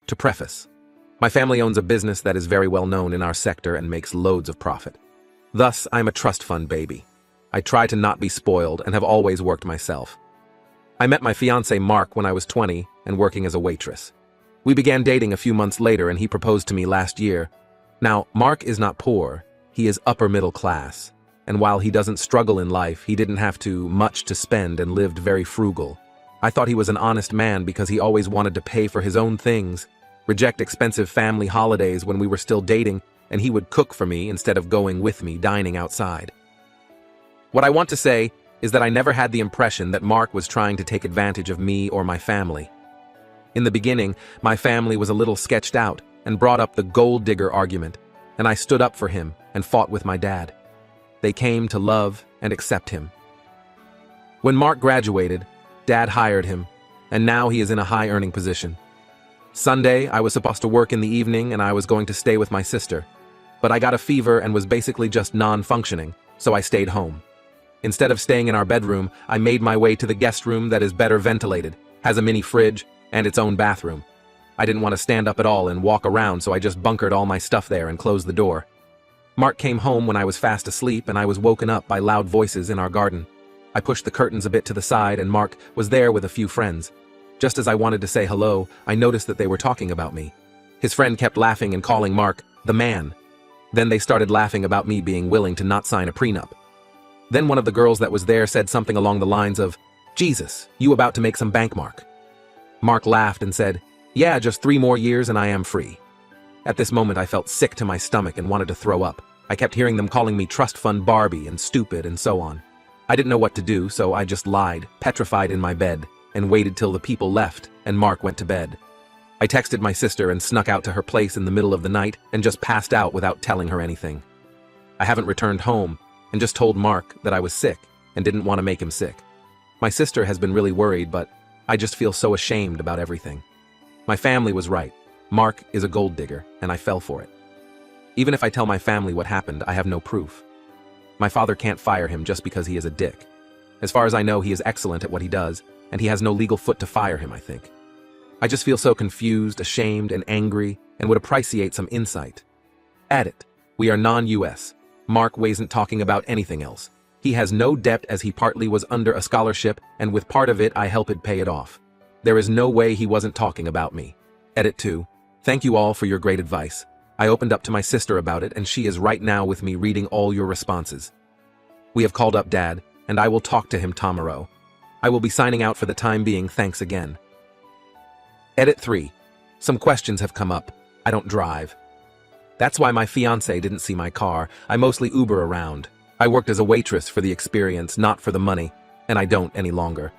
To preface, my family owns a business that is very well known in our sector and makes loads of profit. Thus, I'm a trust fund baby. I try to not be spoiled and have always worked myself. I met my fiancé Mark when I was 20 and working as a waitress. We began dating a few months later and he proposed to me last year. Now, Mark is not poor, he is upper middle class. And while he doesn't struggle in life, he didn't have much to spend and lived very frugal. I thought he was an honest man because he always wanted to pay for his own things, reject expensive family holidays when we were still dating, and he would cook for me instead of going with me dining outside. What I want to say is that I never had the impression that Mark was trying to take advantage of me or my family. In the beginning, my family was a little sketched out and brought up the gold digger argument, and I stood up for him and fought with my dad. They came to love and accept him. When Mark graduated, Dad hired him, and now he is in a high-earning position. Sunday, I was supposed to work in the evening and I was going to stay with my sister, but I got a fever and was basically just non-functioning, so I stayed home. Instead of staying in our bedroom, I made my way to the guest room that is better ventilated, has a mini fridge, and its own bathroom. I didn't want to stand up at all and walk around, so I just bunkered all my stuff there and closed the door. Mark came home when I was fast asleep and I was woken up by loud voices in our garden. I pushed the curtains a bit to the side and Mark was there with a few friends. Just as I wanted to say hello, I noticed that they were talking about me. His friend kept laughing and calling Mark the man. Then they started laughing about me being willing to not sign a prenup. Then one of the girls that was there said something along the lines of, "Jesus, you about to make some bank, Mark?" Mark laughed and said, "Yeah, just 3 more years and I am free." At this moment I felt sick to my stomach and wanted to throw up. I kept hearing them calling me trust fund Barbie and stupid and so on. I didn't know what to do, so I just lied, petrified in my bed, and waited till the people left and Mark went to bed. I texted my sister and snuck out to her place in the middle of the night and just passed out without telling her anything. I haven't returned home and just told Mark that I was sick and didn't want to make him sick. My sister has been really worried, but I just feel so ashamed about everything. My family was right. Mark is a gold digger, and I fell for it. Even if I tell my family what happened, I have no proof. My father can't fire him just because he is a dick. As far as I know, he is excellent at what he does, and he has no legal foot to fire him, I think. I just feel so confused, ashamed, and angry, and would appreciate some insight. Edit. We are non-US. Mark wasn't talking about anything else. He has no debt as he partly was under a scholarship, and with part of it I helped pay it off. There is no way he wasn't talking about me. Edit 2. Thank you all for your great advice. I opened up to my sister about it and she is right now with me reading all your responses. We have called up Dad, and I will talk to him tomorrow. I will be signing out for the time being, thanks again. Edit 3. Some questions have come up. I don't drive. That's why my fiancé didn't see my car. I mostly Uber around. I worked as a waitress for the experience, not for the money, and I don't any longer.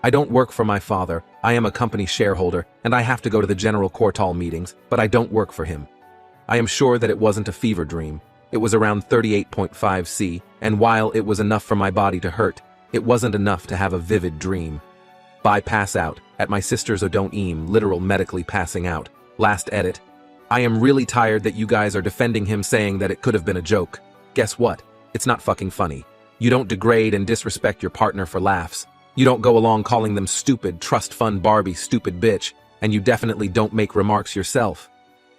I don't work for my father. I am a company shareholder, and I have to go to the general quartal meetings, but I don't work for him. I am sure that it wasn't a fever dream. It was around 38.5 C, and while it was enough for my body to hurt, it wasn't enough to have a vivid dream. By pass out, at my sister's Odon'im, literal medically passing out. Last edit. I am really tired that you guys are defending him saying that it could have been a joke. Guess what? It's not fucking funny. You don't degrade and disrespect your partner for laughs. You don't go along calling them stupid, trust fund Barbie, stupid bitch, and you definitely don't make remarks yourself.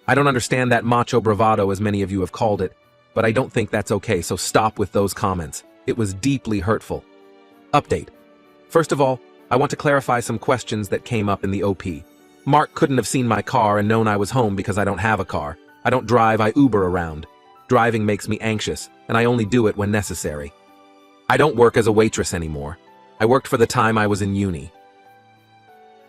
I don't understand that macho bravado as many of you have called it, but I don't think that's okay, so stop with those comments. It was deeply hurtful. Update. First of all, I want to clarify some questions that came up in the OP. Mark couldn't have seen my car and known I was home because I don't have a car. I don't drive, I Uber around. Driving makes me anxious, and I only do it when necessary. I don't work as a waitress anymore. I worked for the time I was in uni.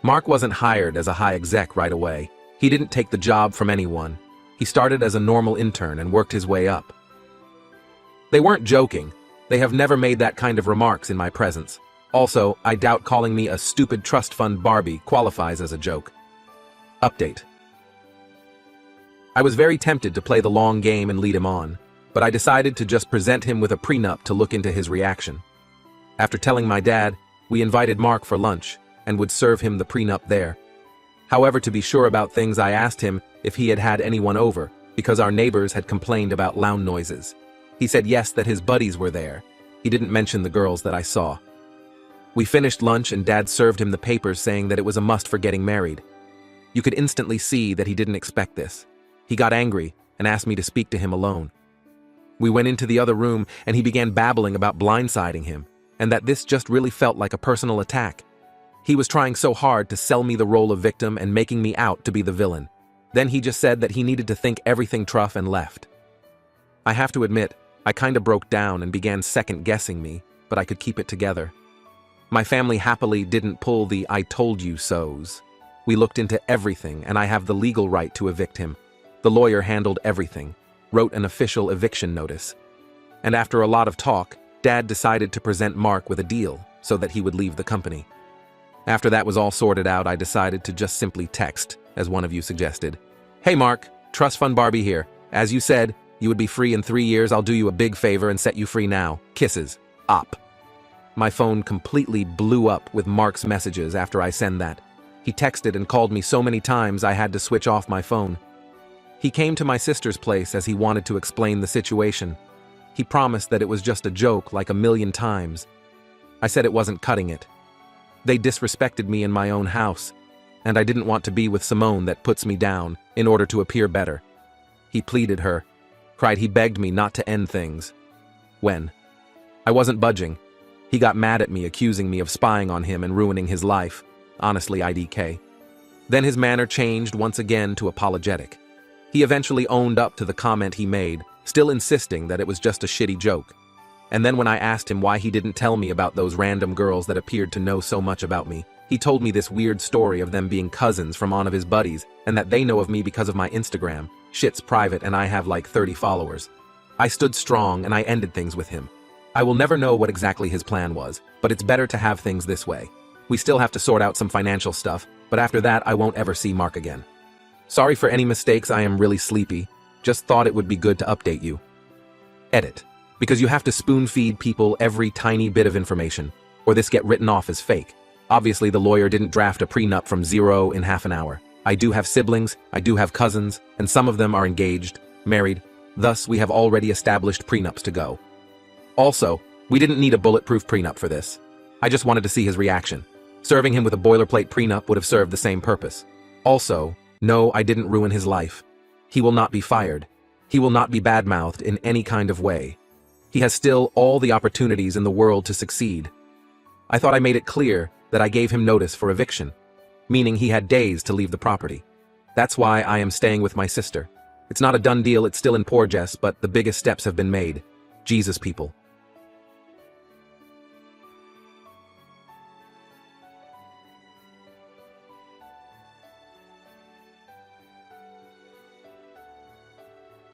Mark wasn't hired as a high exec right away. He didn't take the job from anyone. He started as a normal intern and worked his way up. They weren't joking. They have never made that kind of remarks in my presence. Also, I doubt calling me a stupid trust fund Barbie qualifies as a joke. Update. I was very tempted to play the long game and lead him on, but I decided to just present him with a prenup to look into his reaction. After telling my dad, we invited Mark for lunch and would serve him the prenup there. However, to be sure about things, I asked him if he had had anyone over, because our neighbors had complained about loud noises. He said yes, that his buddies were there. He didn't mention the girls that I saw. We finished lunch and Dad served him the papers saying that it was a must for getting married. You could instantly see that he didn't expect this. He got angry and asked me to speak to him alone. We went into the other room and he began babbling about blindsiding him, and that this just really felt like a personal attack. He was trying so hard to sell me the role of victim and making me out to be the villain. Then he just said that he needed to think everything tough and left. I have to admit, I kinda broke down and began second-guessing me, but I could keep it together. My family happily didn't pull the "I told you so's." We looked into everything and I have the legal right to evict him. The lawyer handled everything, wrote an official eviction notice. And after a lot of talk, Dad decided to present Mark with a deal so that he would leave the company. After that was all sorted out, I decided to just simply text, as one of you suggested. "Hey Mark, Trust Fund Barbie here. As you said, you would be free in 3 years. I'll do you a big favor and set you free now. Kisses. Op." My phone completely blew up with Mark's messages after I sent that. He texted and called me so many times I had to switch off my phone. He came to my sister's place as he wanted to explain the situation. He promised that it was just a joke like a million times. I said it wasn't cutting it. They disrespected me in my own house, and I didn't want to be with Simone that puts me down in order to appear better. He pleaded her, cried he begged me not to end things. When I wasn't budging, he got mad at me, accusing me of spying on him and ruining his life. Honestly, IDK. Then his manner changed once again to apologetic. He eventually owned up to the comment he made, still insisting that it was just a shitty joke. And then when I asked him why he didn't tell me about those random girls that appeared to know so much about me, he told me this weird story of them being cousins from one of his buddies and that they know of me because of my Instagram. Shit's private and I have like 30 followers. I stood strong and I ended things with him. I will never know what exactly his plan was, but it's better to have things this way. We still have to sort out some financial stuff, but after that I won't ever see Mark again. Sorry for any mistakes, I am really sleepy. Just thought it would be good to update you. Edit. Because you have to spoon-feed people every tiny bit of information, or this get written off as fake. Obviously the lawyer didn't draft a prenup from zero in half an hour. I do have siblings, I do have cousins, and some of them are engaged, married. Thus, we have already established prenups to go. Also, we didn't need a bulletproof prenup for this. I just wanted to see his reaction. Serving him with a boilerplate prenup would have served the same purpose. Also, no, I didn't ruin his life. He will not be fired. He will not be badmouthed in any kind of way. He has still all the opportunities in the world to succeed. I thought I made it clear that I gave him notice for eviction, meaning he had days to leave the property. That's why I am staying with my sister. It's not a done deal, it's still in progress, but the biggest steps have been made. Jesus, people.